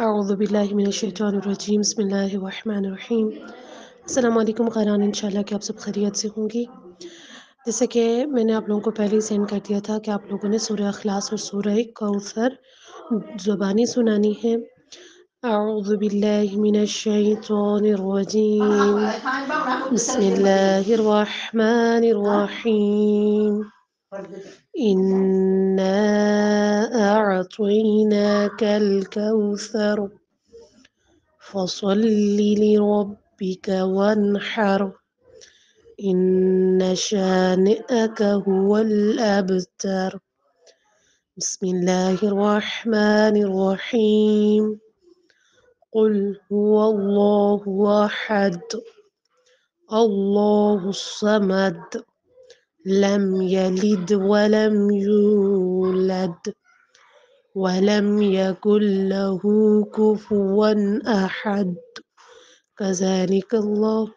اعوذ باللہ من الشیطان الرجیم بسم اللہ الرحمن الرحیم السلام علیکم قرآن انشاءاللہ کہ آپ سب خیریت سے ہوں گی۔ جیسے کہ میں نے آپ لوگوں کو پہلے ہی سینڈ کر دیا تھا کہ آپ لوگوں نے سورہ اخلاص اور سورہ کوثر زبانی سنانی ہے۔ اعوذ باللہ من الشیطان الرجیم بسم اللہ الرحمن الرحیم إنا أعطيناك الكوثر فصل لربك وانحر إن شانئك هو الأبتر بسم الله الرحمن الرحيم قل هو الله أحد الله الصمد لم يلد ولم يولد ولم يكن له كفوا أحد كذلك الله